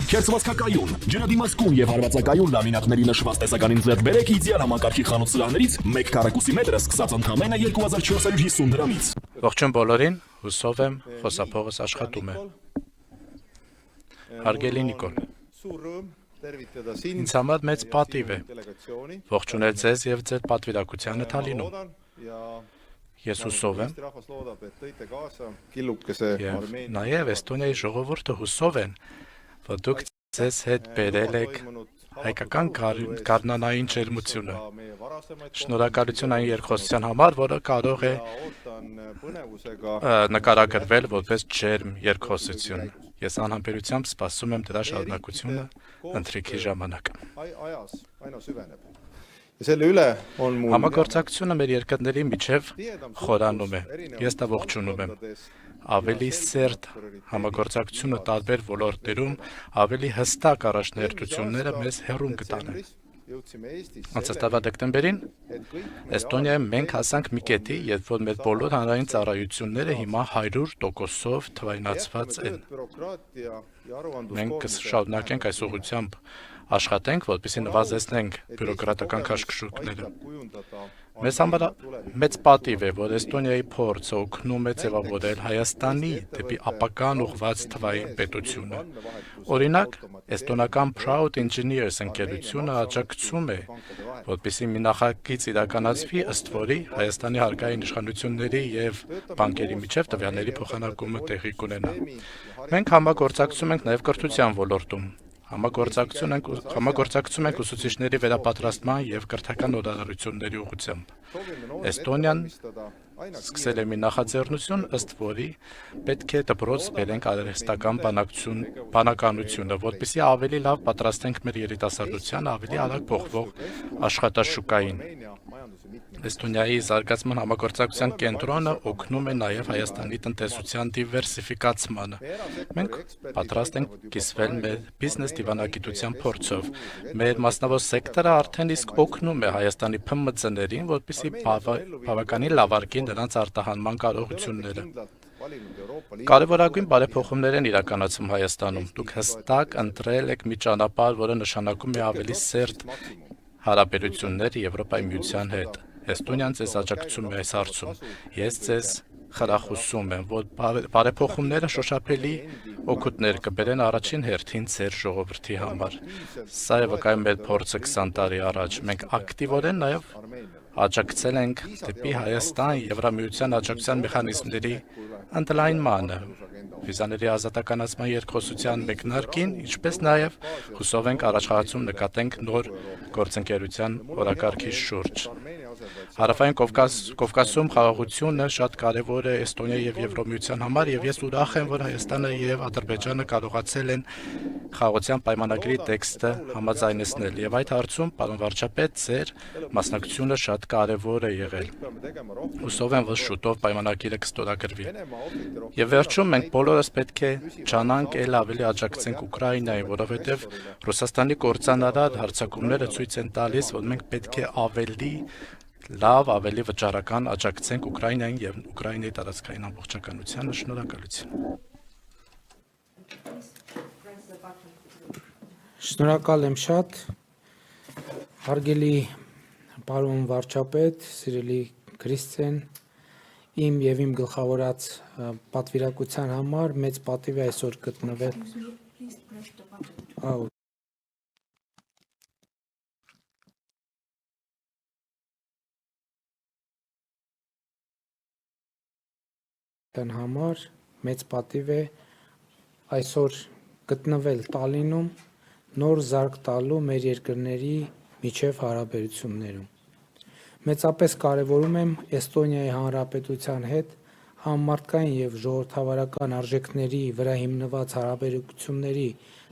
Քերծվածքակայուն, ջրադիմացկուն եւ հարվածակայուն լամինատների նշված տեսականին ձեռք բերեք իդեալ համակարգի խանութ սրահներից 1 քառակուսի մետրը սկսած ընդամենը 2450 դրամից։ Ողջույն բոլորին, հուսով եմ, խոսափողս աշխատում է։ Հարգելի Նիկոլ, ինձ համար մեծ պատիվ է ողջունել ձեզ եւ ձեր պատվիրակությանը Թալինում։ Ես հուսով եմ, եւ նաեւ Էստոնիայի ժողովուրդը հուսով են, որ դուք ձեզ հետ բերել եք հայկական գարնանային ջերմությունը։ Շնորհակալություն այն երկխոսության համար, որը կարող է նկարագրվել որպես ջերմ երկխոսություն։ Ես անհամբերությամբ սպասում եմ դրա շարունակությունը ընթրիքի ժամանակ։ Համագործակցությունը մեր երկրների միջև խորանում է։ Ես դա ողջունում եմ։ Ավելի սերտ համագործակցությունը տարբեր ոլորտներում ավելի հստակ առաջնահերթությունները մեզ հեռուն կտանեն։ Անցած տարվա դեկտեմբերին Էստոնիայում մենք հասանք մի կետի, երբ որ մեր բոլոր հանրային ծառայությունները հիմա 100%-ով թվայնացված են։ Մենք կշարունակենք այս ուղղությամբ աշխատենք, որպեսզի նվազեցնենք բյուրոկրատական քաշքշուկները։ Մեզ համար մեծ պատիվ է, որ Էստոնիայի փորձը օգնում է ձևավորել Հայաստանի դեպի ապագան ուղղված թվային պետությունը։ Օրինակ, էստոնական Proud Engineers ընկերությունը աջակցում է, որպեսզի մի նախագիծ իրականացվի, ըստ որի Հայաստանի հարկային իշխանությունների եւ բանկերի միջև տվյալների փոխանակումը տեղի կունենա։ Մենք համագործակցում ենք նաեւ կրթության ոլորտում։ Համագործակցում ենք ուսուցիչների վերապատրաստման եւ կրթական նորարարությունների ուղղությամբ։ Էստոնիան սկսել է մի նախաձեռնություն, ըստ որի պետք է դպրոց բերենք արհեստական բանականությունը, որպեսզի ավելի լավ պատրաստենք մեր երիտասարդությանը ավելի արագ փոխվող աշխատաշուկային։ Էստոնիայի զարգացման համագործակցության կենտրոնը օգնում է նաև Հայաստանի տնտեսության դիվերսիֆիկացմանը։ Մենք պատրաստ ենք կիսվել մեր բիզնես դիվանագիտության փորձով։ Մեր մասնավոր սեկտորը արդեն իսկ օգնում է Հայաստանի ՓՄԾ-ներին, որպեսզի բավականին լավարկի նրանց արտահանման կարողությունները։ Կարևորագույն բարեփոխումներ են իրականացում Հայաստանում։ Դուք հստակ ընտրել եք մի ճանապարհ, որը նշանակում է ավելի սերտ հարաբերություններ Եվրոպայի միության հետ։ Էստոնիան ձեզ աջակցում է այս հարցում։ Ես ձեզ խրախուսում եմ, որ բարեփոխումները շոշափելի օգուտներ կբերեն առաջին հերթին ձեր ժողովրդի համար։ Սա է վկայում մեր փորձը 20 տարի առաջ։ Մենք ակտիվորեն նաև աջակցել ենք դեպի Հայաստան Եվրամիության աջակցության մեխանիզմների ընդլայնմանը, վիզաների ազատականացման երկխոսության մեկնարկին, ինչպես նաև հուսով ենք առաջխաղացում նկատենք նոր գործընկերության օրակարգի շուրջ։ Հարավային Կովկասում խաղաղությունը շատ կարևոր է Էստոնիայի եւ Եվրոմիության համար եւ ես ուրախ եմ, որ Հայաստանը եւ Ադրբեջանը կարողացել են խաղաղության պայմանագրի տեքստը համաձայնեցնել եւ այդ հարցում, պարոն վարչապետ, ձեր մասնակցությունը շատ կարևոր է եղել։ Հուսով եմ, որ շուտով պայմանագիրը կստորագրվի։ Եվ վերջում մենք բոլորս պետք է ճանանք ել ավելի աջակցենք Ուկրաինային, որովհետեւ Ռուսաստանի կործանարար հարձակումները ցույց են տալիս, որ մենք պետք է ավելի լավ, ավելի վճռական աջակցենք Ուկրաինային եւ Ուկրաինայի տարածքային ամբողջականությանը։ Շնորհակալություն։ Շնորհակալ եմ շատ, հարգելի պարոն վարչապետ, սիրելի Քրիստիան, իմ եւ իմ գլխավորած պատվիրակության համար մեծ պատիվ է այսօր գտնվել։ Համար մեծ պատիվ է այսօր գտնվել Տալինում, նոր զարգ տալու մեր երկրների միջև հարաբերություններում։ Մեծապես կարևորում եմ Էստոնիայի Հանրապետության հետ համամարտկային եւ ժողովրդավարական արժեքների վրա հիմնված հարաբերությունների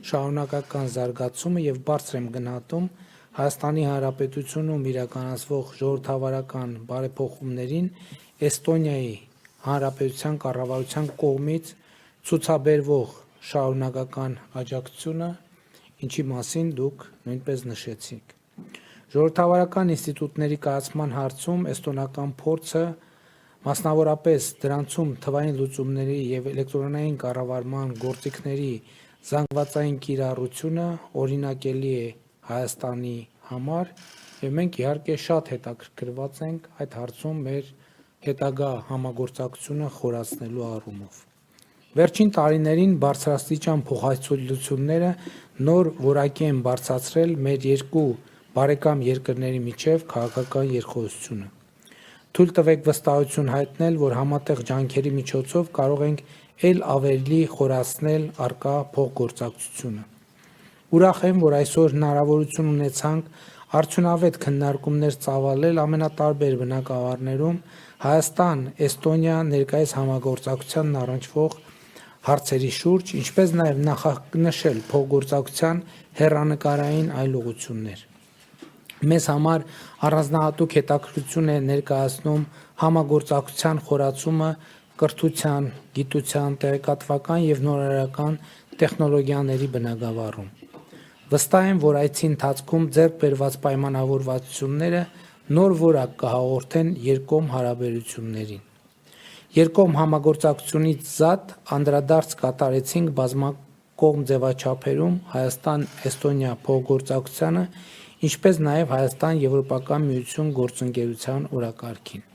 շարունակական զարգացումը եւ բարձր եմ գնահատում Հայաստանի Հանրապետությունում իրականացվող ժողովրդավարական բարեփոխումներին Էստոնիայի Հանրապետության կառավարության կողմից ցուցաբերվող շարունակական աջակցությունը, ինչի մասին դուք նույնպես նշեցիք։ Ժողովրդավարական ինստիտուտների կայացման հարցում էստոնական փորձը, մասնավորապես դրանցում թվային լուծումների եւ էլեկտրոնային կառավարման գործիքների զանգվածային կիրառությունը օրինակելի է Հայաստանի համար եւ մենք իհարկե շատ հետաքրքրված ենք այդ հարցում մեր հետագա համագործակցությունը խորացնելու առումով։ Վերջին տարիներին բարձրաստիճան փոխհայցությունները նոր որակի են բարձրացրել մեր երկու բարեկամ երկրների միջև քաղաքական երկխոսությունը։ Թույլ տվեք վստահություն հայտնել, որ համատեղ ջանքերի միջոցով կարող ենք ել ավելի խորացնել առկա փոխգործակցությունը։ Ուրախ եմ, որ այսօր հնարավորություն ունեցանք արդյունավետ քննարկումներ ծավալել ամենատարբեր բնագավառներում Հայաստան-Էստոնիա ներկայիս համագործակցությանն առնչվող հարցերի շուրջ, ինչպես նաև նախանշել փոխգործակցության հեռանկարային այլ ուղղություններ։ Մեզ համար առանձնահատուկ հետաքրքրություն է ներկայացնում համագործակցության խորացումը կրթության, գիտության, տեղեկատվական եւ նորարարական տեխնոլոգիաների բնագավառում։ Վստահ եմ, որ այցի ընթացքում ձեռք բերված պայմանավորվածությունները նոր որակ կհաղորդեն երկկողմ հարաբերություններին։ Երկկողմ համագործակցությունից զատ անդրադարձ կատարեցինք բազմակողմ ձևաչափերում Հայաստան-Էստոնիա փոխգործակցությանը, ինչպես նաև Հայաստան-Եվրոպական միություն գործընկերության օրակարգին։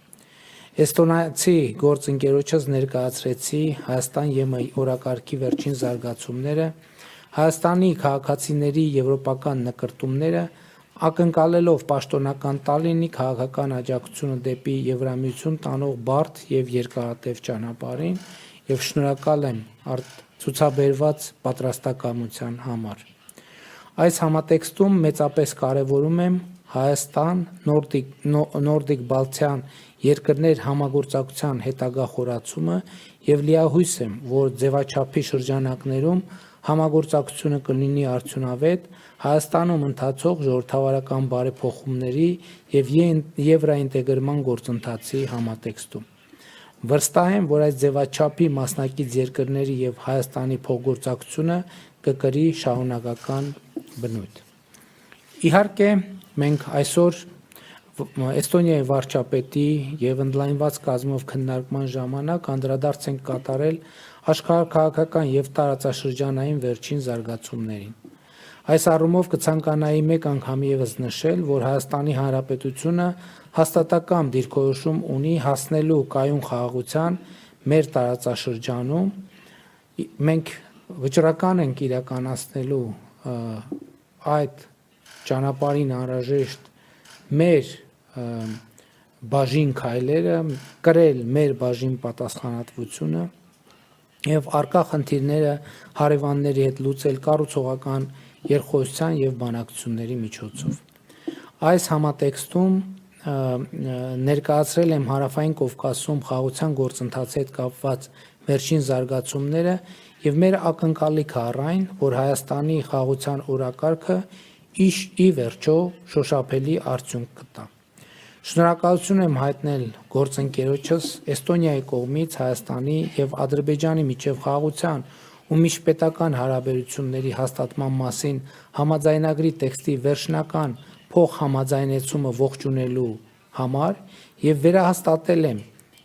Էստոնացի գործընկերոջս ներկայացրեցի Հայաստան-ԵՄ օրակարգի վերջին զարգացումները, Հայաստանի քաղաքացիների եվրոպական նկրտումները, ակնկալելով պաշտոնական Տալինի քաղաքական աջակցությունը դեպի Եվրամիություն տանող բարդ եւ երկարատև ճանապարհին եւ շնորհակալ եմ ցուցաբերված պատրաստակամության համար։ Այս համատեքստում մեծապես կարևորում եմ Հայաստան, Նորդիկ Բալթյան երկրներ համագործակցության հետագա խորացումը եւ լիահույս եմ, որ ձևաչափի շրջանակներում համագործակցությունը կլինի արդյունավետ Հայաստանում ընթացող ժողովրդավարական բարեփոխումների եւ եվրոինտեգրման գործընթացի համատեքստում։ Վստահ եմ, որ այս ձևաչափի մասնակից երկրների եւ Հայաստանի փոխգործակցությունը կկրի շարունակական բնույթ։ Իհարկե, մենք այսօր Էստոնիայի վարչապետի եւ ընդլայնված կազմով քննարկման ժամանակ անդրադարձ ենք կատարել աշխարհաքաղաքական եւ տարածաշրջանային վերջին զարգացումներին։ Այս առումով կցանկանայի մեկ անգամ եւս նշել, որ Հայաստանի Հանրապետությունը հաստատակամ դիրքորոշում ունի հասնելու կայուն խաղաղության մեր տարածաշրջանում։ Մենք վճռական ենք իրականացնելու այդ ճանապարհին անհրաժեշտ մեր բաժին քայլերը, կրել մեր բաժին պատասխանատվությունը եւ արկա խնդիրները հարևանների հետ լուծել կառուցողական երկխոսության եւ բանակցությունների միջոցով։ Այս համատեքստում ներկայացրել եմ Հարավային Կովկասում խաղաղության գործընթացի հետ կապված վերջին զարգացումները եւ մեր ակնկալիքը առ այն, որ Հայաստանի խաղաղության օրակարգը ի վերջո շոշափելի արդյունք կտա։ Շնորհակալություն եմ հայտնել գործընկերոջս Էստոնիայի կողմից Հայաստանի եւ Ադրբեջանի միջև խաղաղության ու միջպետական հարաբերությունների հաստատման մասին համաձայնագրի տեքստի վերջնական փոխհամաձայնեցումը ողջունելու համար եւ վերահաստատել եմ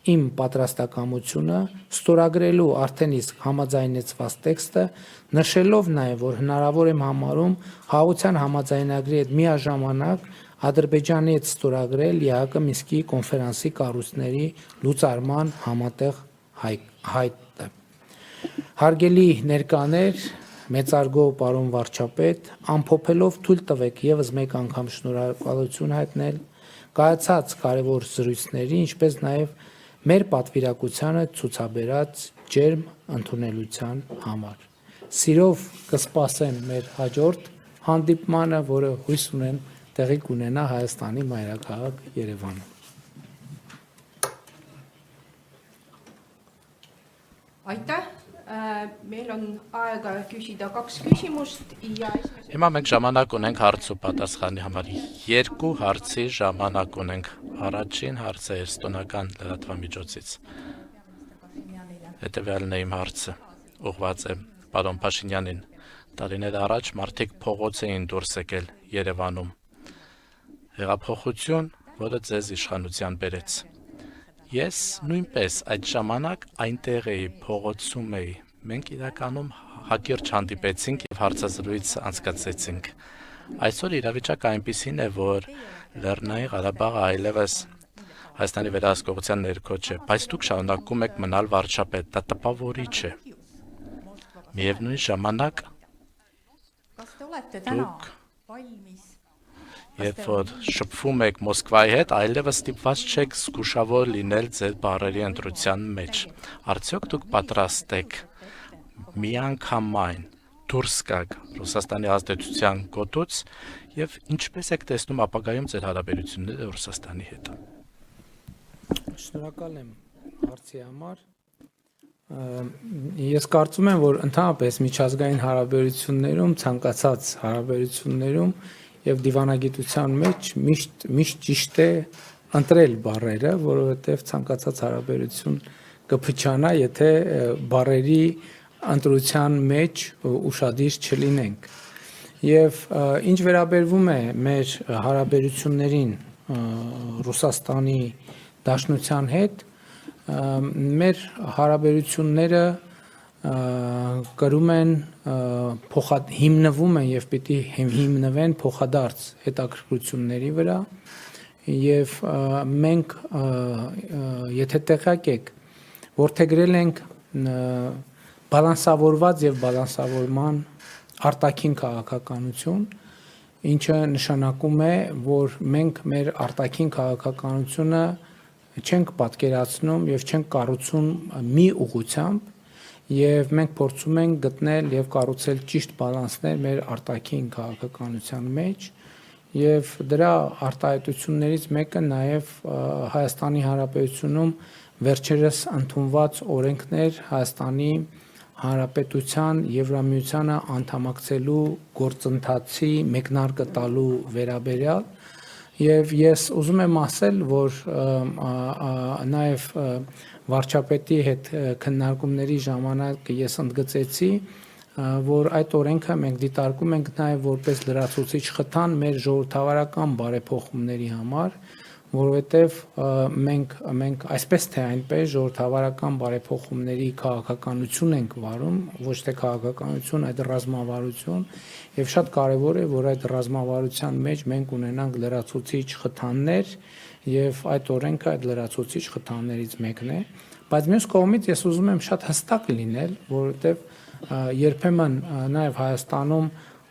իմ պատրաստակամությունը ստորագրելու արդեն իսկ համաձայնեցված տեքստը, նշելով նաեւ, որ հնարավոր եմ համարում խաղաղության համաձայնագրի հետ միաժամանակ Ադրբեջանի հետ ստորագրել ԵԱՀԿ Մինսկի կոնֆերանսի կառույցների լուծարման համատեղ հայտը։ Հարգելի ներկաներ, մեծարգո պարոն վարչապետ, ամփոփելով թույլ տվեք եւս մեկ անգամ շնորհակալություն հայտնել կայացած կարևոր զրույցների, ինչպես նաեւ մեր պատվիրակությանը ցուցաբերած ջերմ ընդունելության համար։ Սիրով կսպասեմ մեր հաջորդ հանդիպմանը, որը հույս ունեմ տեղի կունենա Հայաստանի մայրաքաղաք Երևանում։ Aitäh! Meil on aega küsida 2 küsimust ja esimese... Հիմա մենք ժամանակ ունենք հարց ու պատասխանի համար։ 2 հարցի ժամանակ ունենք։ Առաջին հարցը էստոնական լրատվամիջոցից։ Հետևյալն է իմ հարցը, ուղղված է պարոն Փաշինյանին։ Տարիներ առաջ մարդիկ փողոց էին դուրս եկել Երևանում։ Հեղափոխություն, որը ձեզ իշխանության բերեց։ Ես նույնպես այդ ժամանակ այնտեղ էի, փողոցում էի։ Մենք իրականում հակիրճ հանդիպեցինք եւ հարցազրույց անցկացրեցինք։ Այսօր իրավիճակը այնպիսին է, որ Լեռնային Ղարաբաղը այլևս Հայաստանի վերահսկողության ներքո չէ, բայց դուք շարունակում եք մնալ վարչապետ, դա տպավորիչ է։ Միևնույն ժամանակ Kas te olete täna Duk. valmis? Երբ որ շփվում եք Մոսկվայի հետ, այլևս ստիպված չեք զգուշավոր լինել ձեր բառերի ընտրության մեջ։ Արդյոք դուք պատրաստ եք միանգամայն դուրս գաք Ռուսաստանի ազդեցության գոտուց եւ ինչպես եք տեսնում ապագայում ձեր հարաբերությունները Ռուսաստանի հետ։ Շնորհակալ եմ հարցի համար։ Ես կարծում եմ, որ ընդհանրապես միջազգային հարաբերություններում, ցանկացած հարաբերություններում եւ դիվանագիտության մեջ միշտ ճիշտ է ընտրել բառերը, որովհետեւ ցանկացած հարաբերություն կփչանա, եթե բառերի ընտրության մեջ ուշադիր չլինենք։ Եվ ինչ վերաբերվում է մեր հարաբերություններին Ռուսաստանի Դաշնության հետ, մեր հարաբերությունները կրում են հիմնվում են եւ պիտի հիմնվեն փոխադարձ հետաքրքրությունների վրա եւ մենք եթե տեղյակ եք որդեգրել ենք բալանսավորված եւ բալանսավորման արտաքին քաղաքականություն, ինչը նշանակում է, որ մենք մեր արտաքին քաղաքականությունը չենք պատկերացնում եւ չենք կառուցում մի ուղղությամբ եւ մենք փորձում ենք գտնել եւ կառուցել ճիշտ բալանսներ մեր արտաքին քաղաքականության մեջ եւ դրա արտահայտություններից մեկը նաեւ Հայաստանի Հանրապետությունում վերջերս ընդունված օրենքներ Հայաստանի Հանրապետության Եվրամիությանը անդամակցելու գործընթացի մեկնարկը տալու վերաբերյալ Եվ ես ուզում եմ ասել, որ նաև վարչապետի հետ քննարկումների ժամանակ ես ընդգծեցի, որ այդ օրենքը մենք դիտարկում ենք նաև որպես լրացուցիչ խթան մեր ժողովրդավարական բարեփոխումների համար, որովհետև մենք այսպես թե այնպես ժողովրդավարական բարեփոխումների քաղաքականություն ենք վարում, ոչ թե քաղաքականություն, այդ ռազմավարություն, եւ շատ կարեւոր է, որ այդ ռազմավարության մեջ մենք ունենանք լրացուցիչ խթաններ եւ այդ օրենքը այդ լրացուցիչ խթաններից մեկն է, բայց մյուս կողմից ես ուզում եմ շատ հստակ լինել, որովհետեւ երբեմն նաեւ Հայաստանում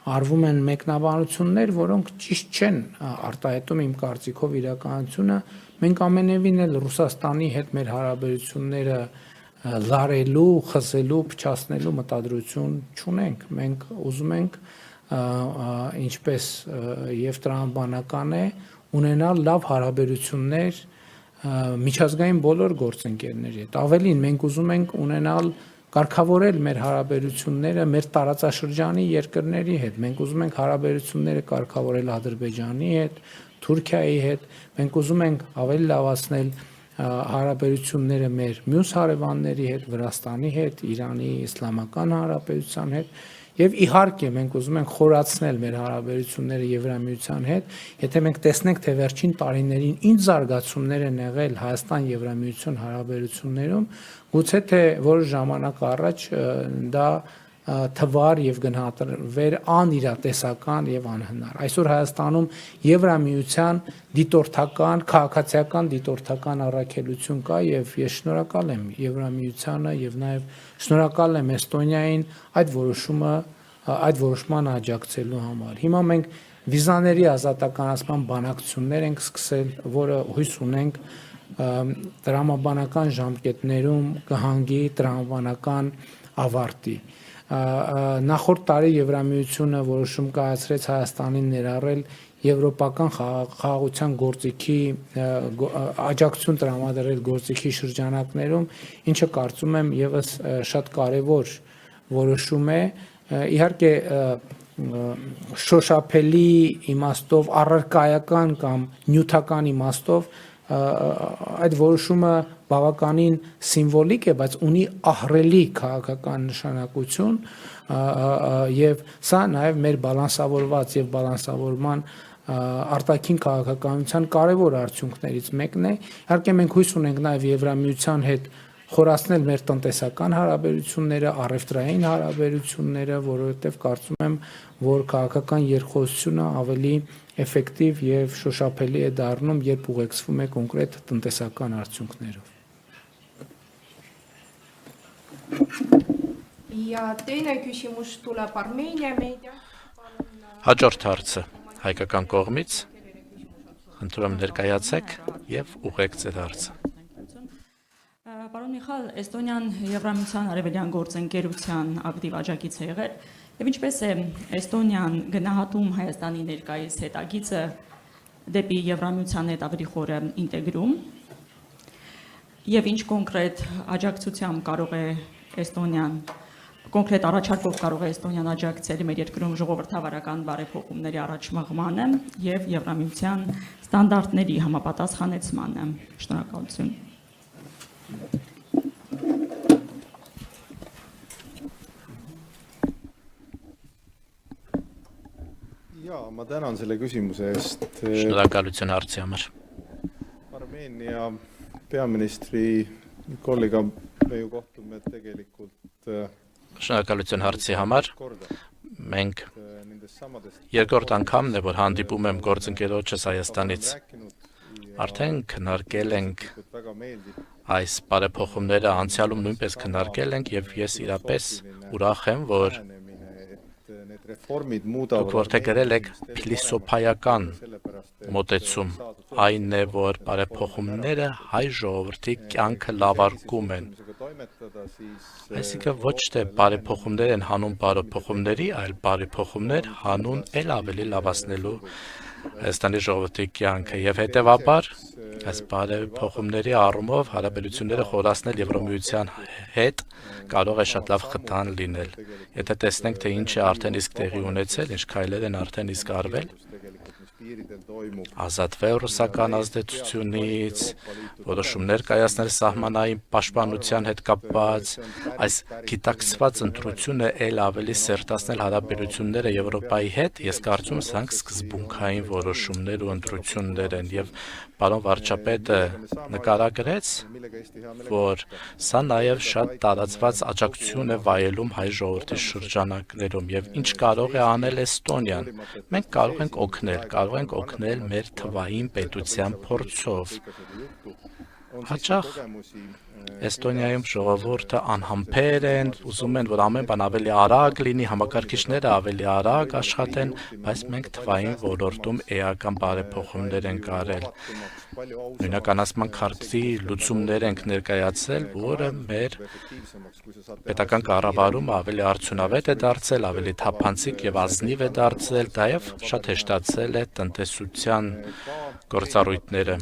արվում են մեկնաբանություններ, որոնք ճիշտ չեն արտահայտում իմ կարծիքով իրականությունը, մենք ամենևին էլ Ռուսաստանի հետ մեր հարաբերությունները լարելու, խզելու, փչացնելու մտադրություն չունենք, մենք ուզում ենք ինչպես եւ տրամաբանական է ունենալ լավ հարաբերություններ միջազգային բոլոր գործընկերների հետ, ավելին մենք ուզում ենք ունենալ կարգավորել մեր հարաբերությունները մեր տարածաշրջանի երկրների հետ։ Մենք ուզում ենք հարաբերությունները կարգավորել Ադրբեջանի հետ, Թուրքիայի հետ, մենք ուզում ենք ավելի լավացնել հարաբերությունները մեր մյուս հարևանների հետ, Վրաստանի հետ, Իրանի Իսլամական Հանրապետության հետ Եվ իհարկե մենք ուզում ենք խորացնել մեր հարաբերությունները Եվրամիության հետ, եթե մենք տեսնենք, թե վերջին տարիներին ինչ զարգացումներ են եղել Հայաստան-Եվրամիություն հարաբերություններում, գուցե թե որոշ ժամանակ առաջ դա թվար եւ գնահատվեր անիրատեսական եւ անհնար։ Այսօր Հայաստանում Եվրամիության դիտորդական, քաղաքացիական դիտորդական առաքելություն կա եւ ես շնորհակալ եմ Եվրամիությանը եւ նաեւ շնորհակալ եմ Էստոնիային այդ որոշման աջակցելու համար։ Հիմա մենք վիզաների ազատականացման բանակցություններ ենք սկսել, որը հույս ունենք տրամաբանական ժամկետներում կհանգի տրամաբանական ավարտի։ Նախորդ տարի Եվրամիությունը որոշում կայացրեց Հայաստանին ներառել եվրոպական խաղաղության գործիքի աջակցություն տրամադրել գործիքի շրջանակներում, ինչը կարծում եմ եւս շատ կարեւոր որոշում է։ Իհարկե շոշափելի իմաստով, առարկայական կամ նյութական իմաստով այդ որոշումը բավականին սիմվոլիկ է, բայց ունի ահռելի քաղաքական նշանակություն եւ սա նաեւ մեր բալանսավորված եւ բալանսավորման արտաքին քաղաքականության կարևոր արդյունքներից մեկն է։ Իհարկե մենք հույս ունենք նաեւ Եվրամիության հետ խորացնել մեր տնտեսական հարաբերությունները, առևտրային հարաբերությունները, որովհետև կարծում եմ, որ քաղաքական երկխոսությունը ավելի էֆեկտիվ եւ շոշափելի է դառնում, երբ ուղեկցվում է կոնկրետ տնտեսական արդյունքներով։ Ja teine küsimus tuleb Armeenia meedia. Հաջորդ հարցը հայկական կողմից խնդրում եմ ներկայացեք եւ ուղեկցեք հարցը։ Պարոն Միխալ, Էստոնիան Եվրամիության արևելյան գործընկերության ակտիվ աջակից է եղել, եւ ինչպես է Էստոնիան գնահատում Հայաստանի ներկայիս հետագիծը դեպի Եվրամիության հետ ավելի խորը ինտեգրում, եւ ինչ կոնկրետ աջակցությամբ կարող է Էստոնիան, կոնկրետ առաջարկով կարող է Էստոնիան աջակցել մեր երկրում ժողովրդավարական բարեփոխումների առաջմաղմանը եւ Եվրամիության ստանդարտների համապատասխանեցմանը։ Շնորհակալություն։ Jaa, ma tänan selle küsimuse eest. Շնորհակալություն հարցի համար։ Armeenia peaministri Nikoliga me ju kohtume tegelikult Շնորհակալություն հարցի համար։ korda Մենք nendest samadest երկրորդ անգամն է, որ հանդիպում եմ գործընկերոջս Հայաստանից։ Արդեն քննարկել ենք väga meeldib այս բարեփոխումները, անցյալում նույնպես քննարկել ենք եւ ես իրապես ուրախ եմ, որ lähenemine, et need reformid դուք muudavad որտեղ գրել եք փիլիսոփայական մոտեցում, այն է, որ բարեփոխումները հայ ժողովրդի կյանքը լավարկում են։ toimetada, siis Այսինքն ոչ թե բարեփոխումներ են հանուն բարեփոխումների, այլ բարեփոխումներ հանուն էլ ավելի լավացնելու Հայաստանի ժողովրդի կյանքը եւ հետեւաբար այս բարեփոխումների առումով հարաբերությունները խորացնել Եվրամիության հետ կարող է շատ լավ խթան լինել։ Եթե տեսնենք, թե ինչ է արդեն իսկ տեղի ունեցել, ինչ քայլեր են արդեն իսկ արվել, tegelikult mis piiridel toimub ազատվել ռուսական ազդեցությունից, որոշումներ կայացնել սահմանային պաշտպանության հետ կապված, այս գիտակցված ընտրությունը ել ավելի սերտացնել հարաբերությունները Եվրոպայի հետ, ես կարծում եմ, սրանք սկզբունքային որոշումներ ու ընտրություններ են եւ պարոն վարչապետը նկարագրեց, millega Eesti hea meelega որ սա նաև շատ տարածված աջակցություն է վայելում հայ ժողովրդի շրջանակներում եւ ինչ կարող է անել Էստոնիան։ Մենք կարող ենք օգնել մեր թվային պետության փորձով։ Հաճախ Էստոնիայում ժողովուրդը անհամբեր են, ուզում են, որ ամեն բան ավելի արագ լինի, համակարգիչները ավելի արագ աշխատեն, բայց մենք թվային ոլորտում էական բարեփոխումներ ենք արել։ Նույնականացման քարտի լուծումներ ենք ներկայացրել, որը մեր պետական կառավարումը ավելի արդյունավետ է դարձել, ավելի թափանցիկ եւ ազնիվ է դարձել, նաեւ շատ հեշտացել է տնտեսության գործառույթները։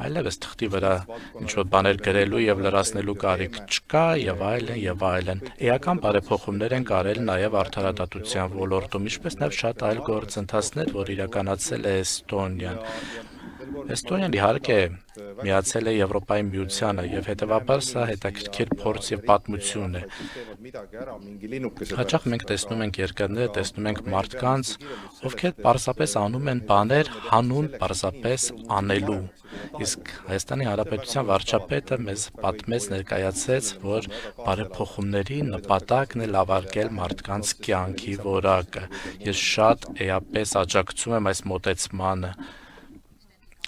Այլևս թղթի վրա ինչ-որ բաներ գրելու եւ լրացնելու կարիք չկա եւ այլն եւ այլն։ Էական բարեփոխումներ են արել նաեւ արդարադատության ոլորտում, ինչպես նաեւ շատ այլ գործընթացներ, որ իրականացել է Էստոնիան։ Էստոնիան իհարկե միացել է Եվրոպայի միությանը եւ հետեւաբար սա հետաքրքիր փորձ եւ պատմություն է։ Հաճախ մենք տեսնում ենք երկրներ, տեսնում ենք մարդկանց, ովքեր պարզապես անում են բաներ հանուն պարզապես անելու։ Իսկ Հայաստանի Հանրապետության վարչապետը մեզ պատմեց, ներկայացրեց, որ բարեփոխումների նպատակն է լավարկել մարդկանց կյանքի որակը։ Ես շատ էապես աջակցում եմ այս մոտեցմանը։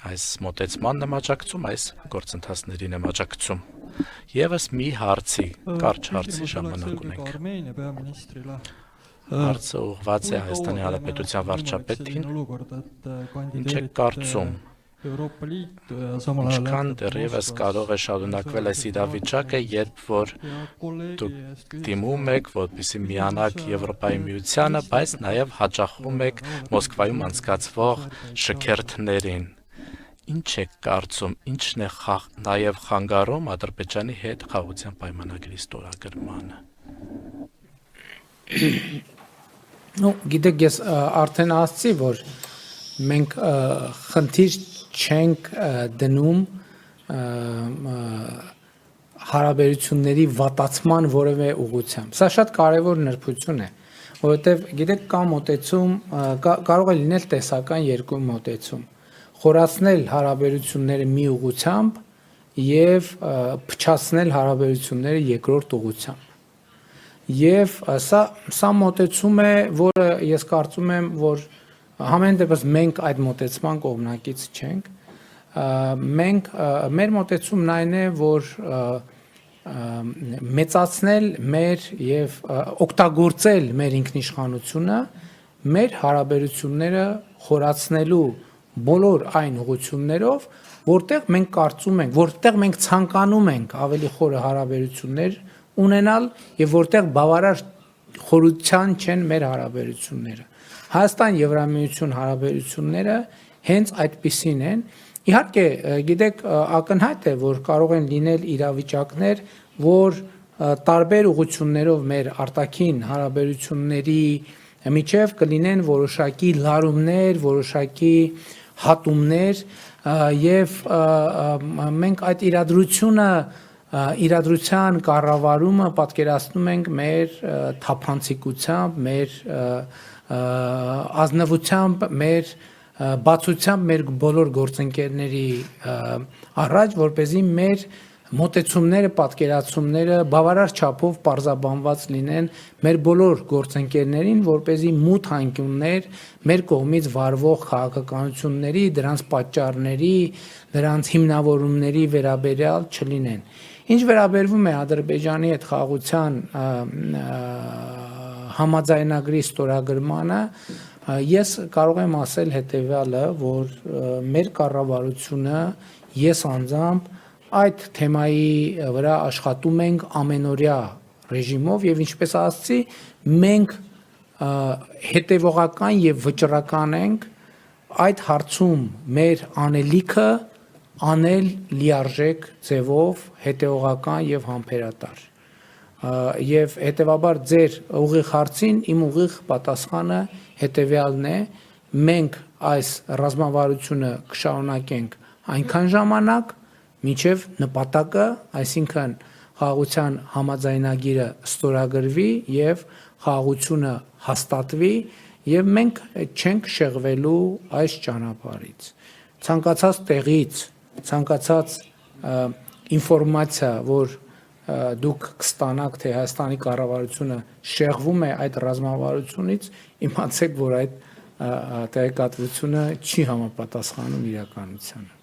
Այս մոտեցմանն եմ աջակցում, այս գործընթացներին եմ աջակցում։ Եվս մի հարցի, կարճ հարցի ժամանակ ունենք։ Հարցը ուղղված է Հայաստանի Հանրապետության վարչապետին։ Ինչ է կարծում, ինչքան դեռևս կարող է շարունակվել այս իրավիճակը, երբ որ դուք դիմում եք, որպեսզի միանաք Եվրոպայի միությանը, բայց նաև հաճախում եք Մոսկվայում անցկացվող շքերթներին։ Ինչ է կարծում, ինչն է նաև խանգարում Ադրբեջանի հետ խաղաղության պայմանագրի ստորագրմանը։ Գիտեք, ես արդեն ասացի, որ մենք խնդիր չենք դնում հարաբերությունների վատացման որևէ ուղղությամբ։ Սա շատ կարևոր նրբություն է, որովհետև գիտեք, կա մոտեցում, կարող է լինել տեսական երկու մոտեցում։ Խորացնել հարաբերությունները մի ուղղությամբ եւ փչացնել հարաբերությունները երկրորդ ուղղությամբ։ Եվ սա մոտեցում է, որը ես կարծում եմ, որ համեն դեպս մենք այդ մոտեցման կողմնակից չենք։ Մենք մեր մոտեցումն այն է, որ մեծացնել մեր եւ օգտագործել մեր ինքնիշխանությունը մեր հարաբերությունները խորացնելու բոլոր այն ուղղություններով, որտեղ մենք կարծում ենք, որտեղ մենք ցանկանում ենք ավելի խորը հարաբերություններ ունենալ եւ որտեղ բավարար խորության չեն մեր հարաբերությունները։ Հայաստան-Եվրամիություն հարաբերությունները հենց այդպիսին են։ Իհարկե, գիտեք, ակնհայտ է, որ կարող են լինել իրավիճակներ, որ տարբեր ուղղություններով մեր արտաքին հարաբերությունների միջև կլինեն որոշակի լարումներ, որոշակի հատումներ եւ մենք այդ իրադրության կառավարումը պատկերացնում ենք մեր թափանցիկությամբ, մեր ազնվությամբ, մեր բացությամբ մեր բոլոր գործընկերների առաջ, որպեսզի մեր մոտեցումները, պատկերացումները բավարար չափով պարզաբանված լինեն մեր բոլոր գործընկերներին, որպեսզի մութ անկյուններ մեր կողմից վարվող քաղաքականությունների, դրանց պատճառների, դրանց հիմնավորումների վերաբերյալ չլինեն։ Ինչ վերաբերվում է Ադրբեջանի հետ խաղաղության համաձայնագրի ստորագրմանը, ես կարող եմ ասել հետևյալը, որ մեր կառավարությունը, ես անձամբ այդ թեմայի վրա աշխատում ենք ամենօրյա ռեժիմով եւ ինչպես ասացի, մենք հետեւողական եւ վճռական ենք այդ հարցում մեր անելիքը անել լիարժեք ձևով, հետեւողական եւ համբերատար։ Եվ հետեւաբար ձեր ուղիղ հարցին իմ ուղիղ պատասխանը հետեւյալն է. մենք այս ռազմավարությունը կշարունակենք այնքան ժամանակ, մինչև նպատակը, այսինքն խաղաղության համաձայնագիրը ստորագրվի եւ խաղաղությունը հաստատվի եւ մենք չենք շեղվելու այս ճանապարհից։ Ցանկացած տեղից, ցանկացած ինֆորմացիա, որ դուք կստանաք, թե Հայաստանի կառավարությունը շեղվում է այդ ռազմավարությունից, իմացեք, որ այդ տեղեկատվությունը չի համապատասխանում իրականությանը։